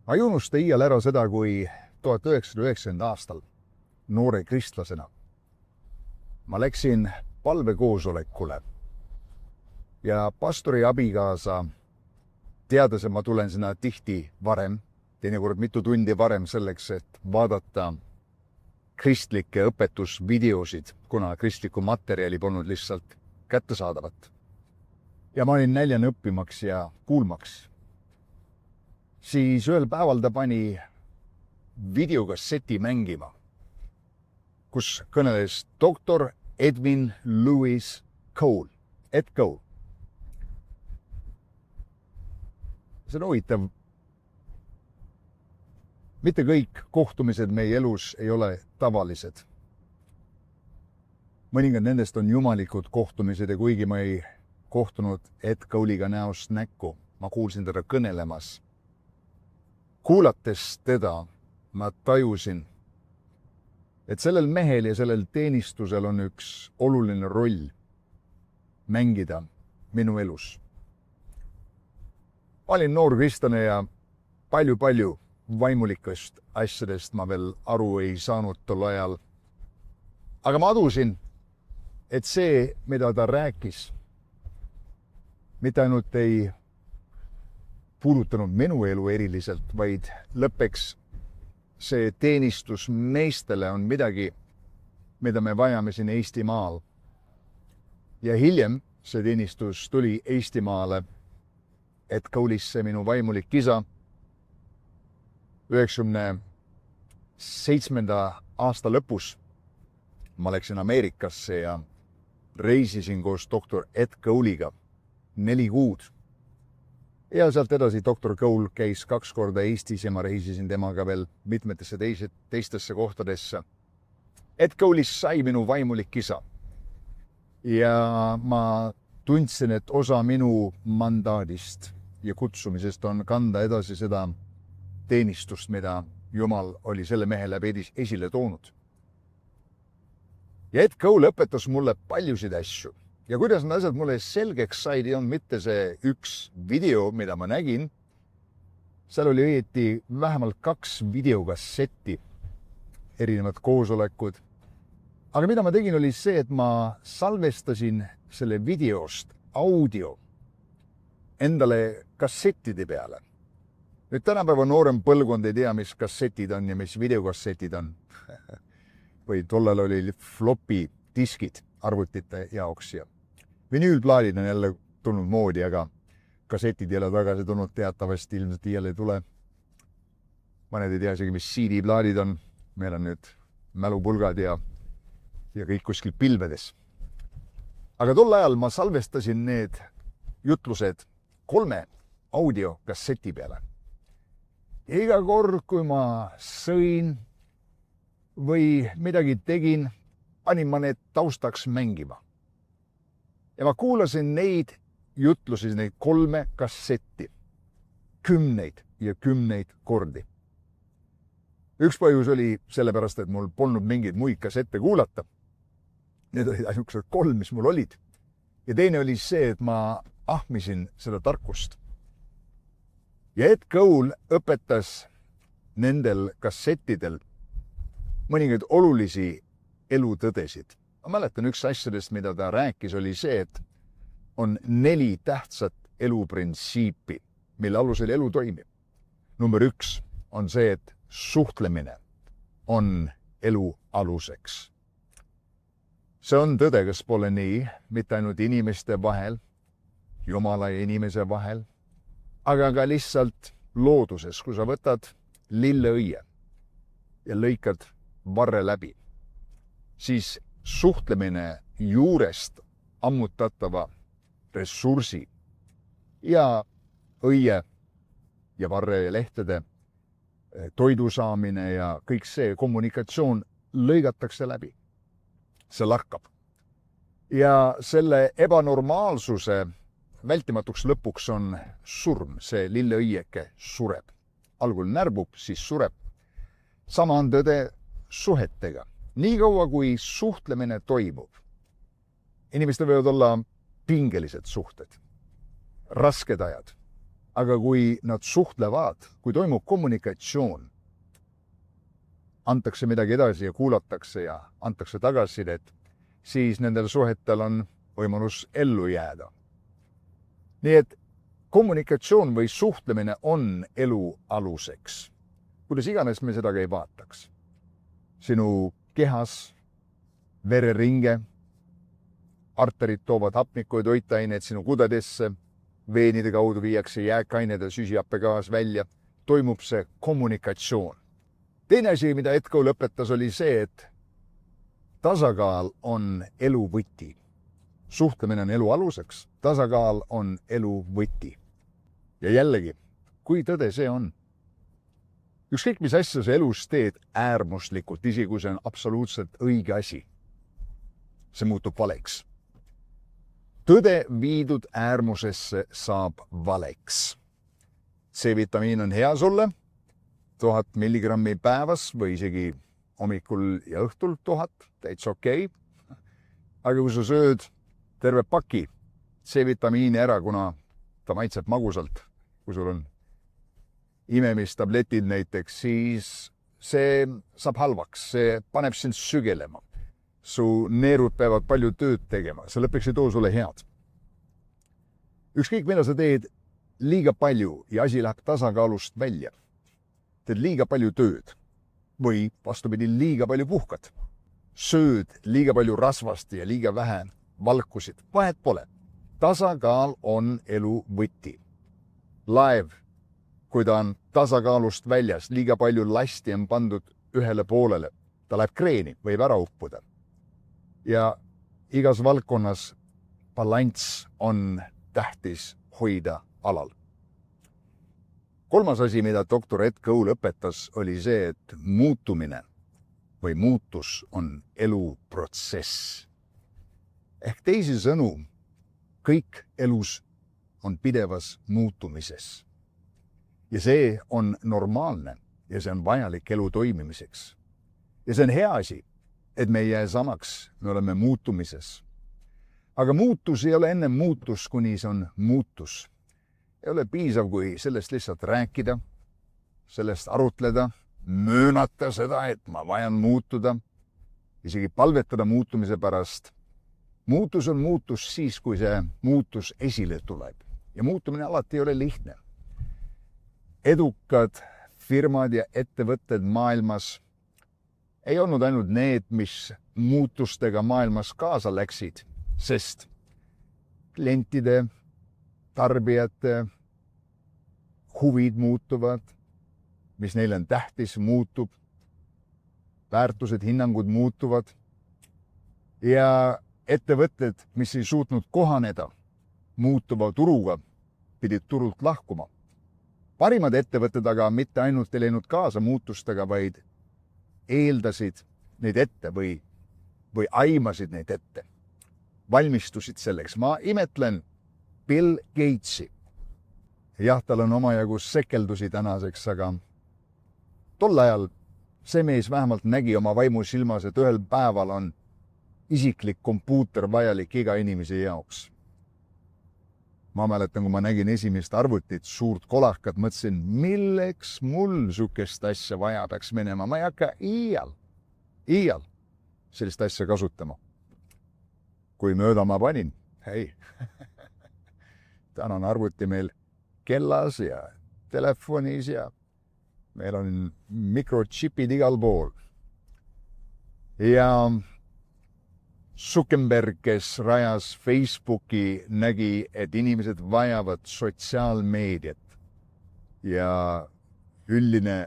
Ma ei unusta iial ära seda, kui 1990. aastal noore kristlasena ma läksin palvekoosolekule ja pastori abikaasa teades, et ma tulen sinna tihti varem, teinekord mitu tundi varem selleks, et vaadata kristlikke õpetusvideosid, kuna kristlikku materjali polnud lihtsalt kättesaadavat. Ja ma olin näljane õppimaks ja kuulmaks. Siis ühel päeval ta pani videokasseti mängima, kus kõneles doktor Edwin Lewis Cole, Ed Cole. See on huvitav. Mitte kõik kohtumised meie elus ei ole tavalised. Mõningad nendest on jumalikud kohtumised ja kuigi ma ei kohtunud Ed Cole'iga näost näkku, ma kuulsin teda kõnelemas. Kuulates teda, ma tajusin, et sellel mehel ja sellel teenistusel on üks oluline roll mängida minu elus. Ma olin noor kristlane ja palju vaimulikest asjadest ma veel aru ei saanud tol ajal. Aga ma adusin, et see, mida ta rääkis, mitte ainult ei puudutanud minu elu eriliselt, vaid lõppeks see teenistus meestele on midagi, mida me vajame siin Eestimaal. Ja hiljem see teenistus tuli Eestimaale, et Cole'isse minu vaimulik isa 97. aasta lõpus. Ma läksin Ameerikasse ja reisisin koos doktor Ed Cole'iga 4 kuud. Ja sealt edasi doktor Cole käis 2 korda Eestis ja ma reisisin temaga veel mitmetesse teistesse kohtadesse. Ed Cole'ist sai minu vaimulik isa. Ja ma tundsin, et osa minu mandaadist ja kutsumisest on kanda edasi seda teenistust, mida Jumal oli selle mehe läbi esile toonud. Ja Ed Cole õpetas mulle paljusid asju. Ja kuidas need asjad mulle selgeks said, on mitte see üks video, mida ma nägin. Seal oli õieti vähemalt 2 videokassetti, erinevad koosolekud. Aga mida ma tegin, oli see, et ma salvestasin selle videost audio endale kassettide peale. Nüüd tänapäeva noorem põlvkond ei tea, mis kassetid on ja mis videokassetid on. Või tollal oli floppy diskid arvutite jaoks ja vinüülplaadid on jälle tulnud moodi, aga kassetid ei ole tagasi tulnud teatavasti, ilmselt jälle ei tule. Mõned ei tea isegi, mis CD-plaadid on. Meil on nüüd mälupulgad ja kõik kuskil pilvedes. Aga tol ajal ma salvestasin need jutlused 3 audiokasseti peale. Ja iga kord, kui ma sõin või midagi tegin, panin ma need taustaks mängima. Ja ma kuulasin neid jutlusi, neid 3 kassetti 10 ja 10 kordi. Üks põhjus oli sellepärast, et mul polnud mingeid muid kassette kuulata. Need olid ainult 3, mis mul olid. Ja teine oli see, et ma ahmisin seda tarkust. Ja Ed Cole õpetas nendel kassettidel mõningaid olulisi elutõdesid. Ma mäletan üks asjadest, mida ta rääkis, oli see, et on 4 tähtsat eluprintsiipi, mille alusel elu toimib. Number 1 on see, et suhtlemine on elu aluseks. See on tõde, kas pole nii, mitte ainult inimeste vahel, Jumala ja inimese vahel, aga ka lihtsalt looduses, kui sa võtad lilleõie ja lõikad varre läbi, siis suhtlemine juurest ammutatava ressursi ja õie ja varre ja lehtede toidu saamine ja kõik see kommunikatsioon lõigatakse läbi. See lakkab. Ja selle ebanormaalsuse vältimatuks lõpuks on surm. See lilleõieke sureb. Algul närbub, siis sureb. Sama on tõde suhetega. Nii kaua, kui suhtlemine toimub. Inimestel võivad olla pingelised suhted, rasked ajad. aga kui nad suhtlevad, kui toimub kommunikatsioon, antakse midagi edasi ja kuulatakse ja antakse tagasisidet, siis nendel suhetel on võimalus ellu jääda. Nii et kommunikatsioon või suhtlemine on elu aluseks. Kuidas iganes me seda ka ei vaataks. Sinu kehas, vereringe, arterid toovad hapnikku ja toitaineid sinu kudedesse, veenide kaudu viiakse jääkained ja süsihappegaas välja, toimub see kommunikatsioon. Teine asi, mida Edko lõpetas, oli see, et tasakaal on elu võti. Suhtlemine on elu aluseks, tasakaal on elu võti. Ja jällegi, kui tõde see on? Ükskõik mis asja sa elus teed äärmuslikult, isegi kui see on absoluutselt õige asi, see muutub valeks. Tõde viidud äärmusesse saab valeks. C-vitamiin on hea sulle, 1000 milligrammi päevas või isegi hommikul ja õhtul 1000, täitsa okei. Aga kui sa sööd terve paki C-vitamiini ära, kuna ta maitseb magusalt, kui sul on imemistabletid näiteks, siis see saab halvaks, see paneb sind sügelema. Su neerud peavad palju tööd tegema, see lõpuks ei too sulle head. Ükskõik mida sa teed liiga palju ja asi läheb tasakaalust välja. Teed liiga palju tööd või vastupidi liiga palju puhkad. Sööd liiga palju rasvasti ja liiga vähe valkusid. Vahet pole. Tasakaal on elu võti. Laev, kui ta on tasakaalust väljas, liiga palju lasti on pandud ühele poolele, ta läheb kreeni, võib ära uppuda. Ja igas valdkonnas balanss on tähtis hoida alal. Kolmas asi, mida doktor Ed Cole õpetas, oli see, et muutumine või muutus on eluprotsess. Ehk teisisõnu, kõik elus on pidevas muutumises. Ja see on normaalne ja see on vajalik elu toimimiseks. Ja see on hea asi, et me ei jää samaks, me oleme muutumises. Aga muutus ei ole enne muutus, kuni see on muutus. Ei ole piisav, kui sellest lihtsalt rääkida, sellest arutleda, möönata seda, et ma vajan muutuda, isegi palvetada muutumise pärast. Muutus on muutus siis, kui see muutus esile tuleb. Ja muutumine alati ei ole lihtne. Edukad firmad ja ettevõtted maailmas ei olnud ainult need, mis muutustega maailmas kaasa läksid, sest klientide, tarbijate huvid muutuvad, mis neile on tähtis, muutub, väärtused, hinnangud muutuvad ja ettevõtted, mis ei suutnud kohaneda muutuva turuga, pidid turult lahkuma. Parimad ettevõtted aga mitte ainult ei läinud kaasa muutustega, vaid eeldasid neid ette või aimasid neid ette. Valmistusid selleks. Ma imetlen Bill Gatesi. Jah, tal on omajagu sekeldusi tänaseks, aga tol ajal see mees vähemalt nägi oma vaimusilmas, et ühel päeval on isiklik kompuuter vajalik iga inimese jaoks. Ma mäletan, kui ma nägin esimest arvutit, suurt kolakat, mõtlesin, milleks mul sukest asja vaja peaks minema. Ma ei hakka iial sellist asja kasutama. Kui mööda ma panin, hei, täna on arvuti meil kellas ja telefonis ja meil on mikrochipid igal pool. Ja Zuckerberg, kes rajas Facebooki, nägi, et inimesed vajavad sotsiaalmeediat ja üldine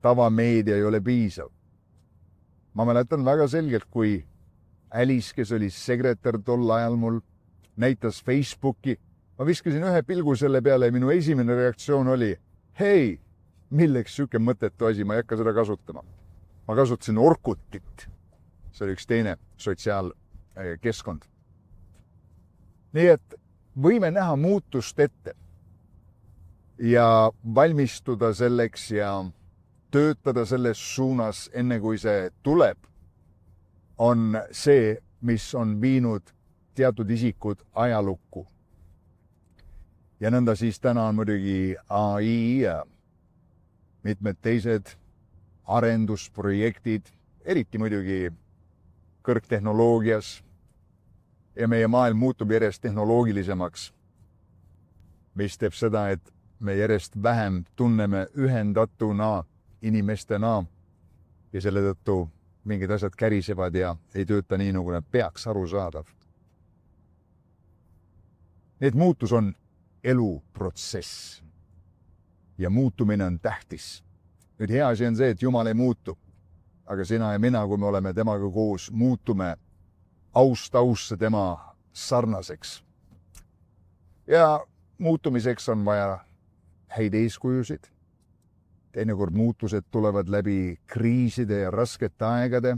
tavameedia ei ole piisav. Ma mäletan väga selgelt, kui Alice, kes oli sekretär tol ajal mul, näitas Facebooki. Ma viskasin ühe pilgu selle peale ja minu esimene reaktsioon oli, hei, milleks siuke mõttetu asi, ma ei hakka seda kasutama. Ma kasutasin Orkutit. See oli üks teine sotsiaalkeskkond. Nii et võime näha muutust ette ja valmistuda selleks ja töötada selles suunas, enne kui see tuleb, on see, mis on viinud teatud isikud ajalukku. Ja nõnda siis täna on muidugi AI ja mitmed teised arendusprojektid, eriti muidugi kõrgtehnoloogias, ja meie maailm muutub järjest tehnoloogilisemaks, mis teeb seda, et me järjest vähem tunneme ühendatuna inimestena ja selle tõttu mingid asjad kärisevad ja ei tööta nii, nagu nad peaks, arusaadav. Need muutus on eluprotsess ja muutumine on tähtis. Nüüd hea asi on see, et Jumal ei muutu, aga sina ja mina, kui me oleme temaga koos, muutume aust ausse tema sarnaseks. Ja muutumiseks on vaja häid eeskujusid. Teinekord muutused tulevad läbi kriiside ja raskete aegade,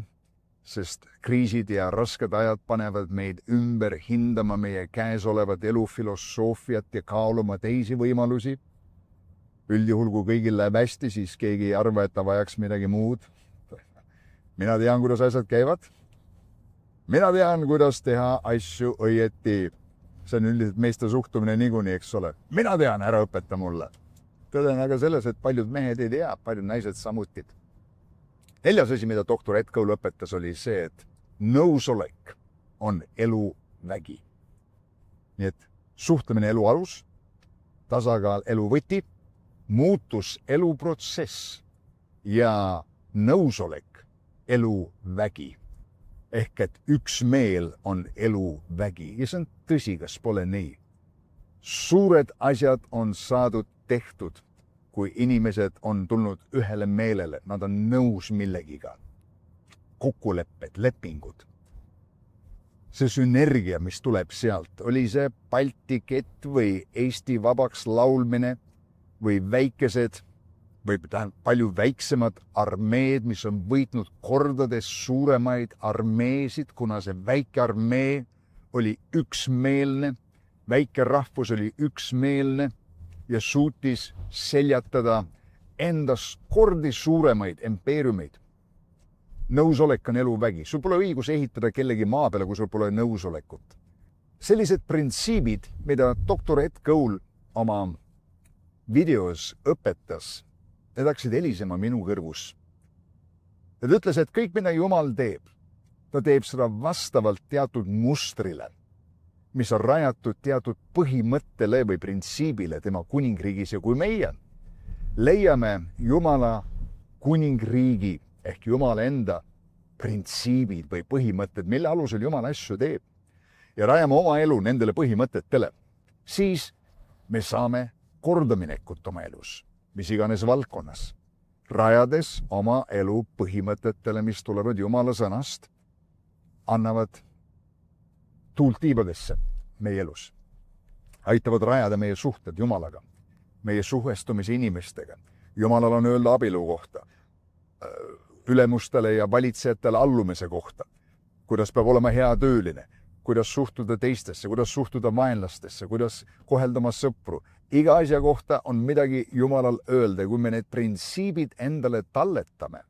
sest kriisid ja rasked ajad panevad meid ümber hindama meie käes olevat elufilosoofiat ja kaaluma teisi võimalusi. Üldjuhul, kui kõigil läheb hästi, siis keegi ei arva, et ta vajaks midagi muud. Mina tean, kuidas asjad käivad. Mina tean, kuidas teha asju õieti. See on üldiselt meeste suhtumine niikuinii, eks ole. Mina tean, ära õpeta mulle. Tõde on aga selles, et paljud mehed ei tea, paljud naised samuti. 4. asi, mida doktor Ed Cole õpetas, oli see, et nõusolek on elu vägi. Nii et suhtlemine elu alus, tasakaal elu võti, muutus eluprotsess ja nõusolek elu vägi. Ehk et üksmeel on elu vägi. Ja see on tõsi, kas pole nii. Suured asjad on saadud tehtud, kui inimesed on tulnud ühele meelele. Nad on nõus millegiga. Kokkulepped, lepingud. See sünergia, mis tuleb sealt, oli see Balti kett või Eesti vabaks laulmine või väikesed või palju väiksemad armeed, mis on võitnud kordades suuremaid armeesid, kuna see väike armee oli üksmeelne, väike rahvus oli üksmeelne ja suutis seljatada endast kordi suuremaid impeeriumeid. Nõusolek on elu vägi. Sul pole õigus ehitada kellegi maa peale, kui sul pole nõusolekut. Sellised printsiibid, mida doktor Ed Cole oma videos õpetas, need hakkasid helisema minu kõrvus. Ta ütles, et kõik, mida Jumal teeb, ta teeb seda vastavalt teatud mustrile, mis on rajatud teatud põhimõttele või printsiibile tema kuningriigis. Ja kui meie leiame Jumala kuningriigi ehk Jumala enda printsiibid või põhimõtted, mille alusel Jumal asju teeb ja rajame oma elu nendele põhimõtetele, siis me saame kordaminekut oma elus, mis iganes valdkonnas, rajades oma elu põhimõtetele, mis tulevad Jumala sõnast, annavad tuult tiibadesse meie elus, aitavad rajada meie suhted Jumalaga, meie suhestumise inimestega. Jumalal on öelda abielu kohta, ülemustele ja valitsejatele allumise kohta, kuidas peab olema hea tööline, kuidas suhtuda teistesse, kuidas suhtuda vaenlastesse, kuidas kohelda oma sõpru. Iga asja kohta on midagi Jumalal öelda, kui me need printsiibid endale talletame,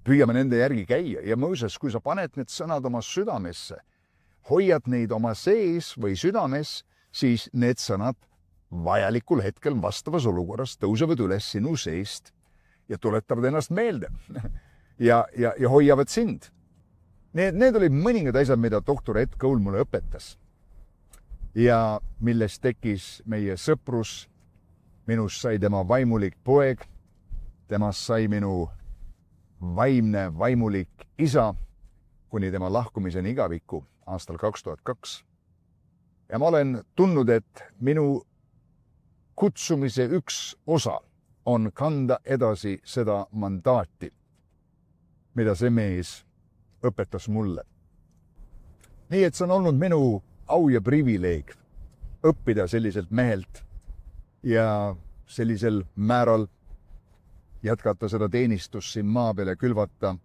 püüame nende järgi käia. Ja Mooses, kui sa paned need sõnad oma südamesse, hoiad neid oma sees või südames, siis need sõnad vajalikul hetkel vastavas olukorras tõusevad üles sinu seest ja tuletavad ennast meelde ja hoiavad sind. Need olid mõningad asjad, mida doktor Ed Cole mulle õpetas ja millest tekkis meie sõprus. Minust sai tema vaimulik poeg, temast sai minu vaimulik isa kuni tema lahkumiseni igavikku aastal 2002. Ja ma olen tundnud, et minu kutsumise üks osa on kanda edasi seda mandaati, mida see mees õpetas mulle. Nii et see on olnud minu au ja privileeg õppida selliselt mehelt ja sellisel määral jätkata seda teenistust siin maa peal ja külvata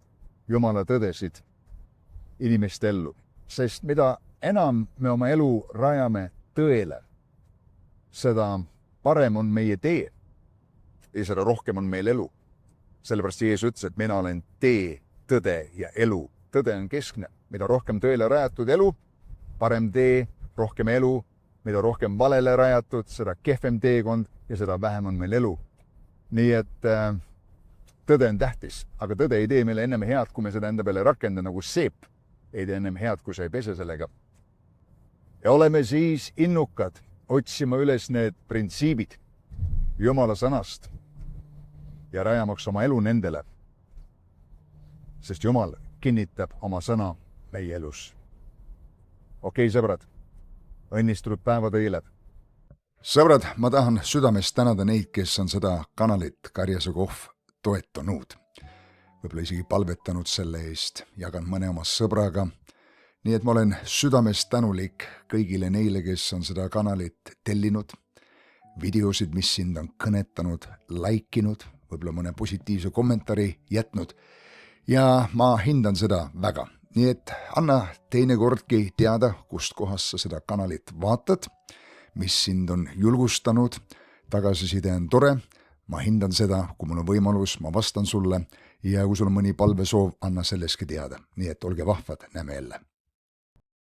Jumala tõdesid inimeste ellu. Sest mida enam me oma elu rajame tõele, seda parem on meie tee ja seda rohkem on meil elu. Sellepärast Jeesus ütles, et mina olen tee, tõde ja elu. Tõde on keskne. Mida rohkem tõele rajatud elu, parem tee, rohkem elu, mida rohkem valele rajatud, seda kehvem teekond ja seda vähem on meil elu. Nii et tõde on tähtis, aga tõde ei tee meile ennem head, kui me seda enda peale rakenda nagu seep. Ei tee ennem head, kui sa ei pese sellega. Ja oleme siis innukad otsima üles need printsiibid Jumala sõnast ja rajamaks oma elu nendele. Sest Jumal kinnitab oma sõna meie elus. Okei, sõbrad, õnnistunud päeva teile. Sõbrad, ma tahan südamest tänada neid, kes on seda kanalit Karjase Kohv toetanud. Võib-olla isegi palvetanud selle eest, jagan mõne oma sõbraga. Nii et ma olen südamest tänulik kõigile neile, kes on seda kanalit tellinud, videosid, mis sind on kõnetanud, laikinud, võib-olla mõne positiivse kommentaari jätnud. Ja ma hindan seda väga. Nii et anna teinekordki teada, kust kohast sa seda kanalit vaatad, mis sind on julgustanud, tagasiside on tore. Ma hindan seda, kui mul on võimalus, ma vastan sulle ja kui sul on mõni palvesoov, anna selleski teada. Nii et olge vahvad, näeme jälle.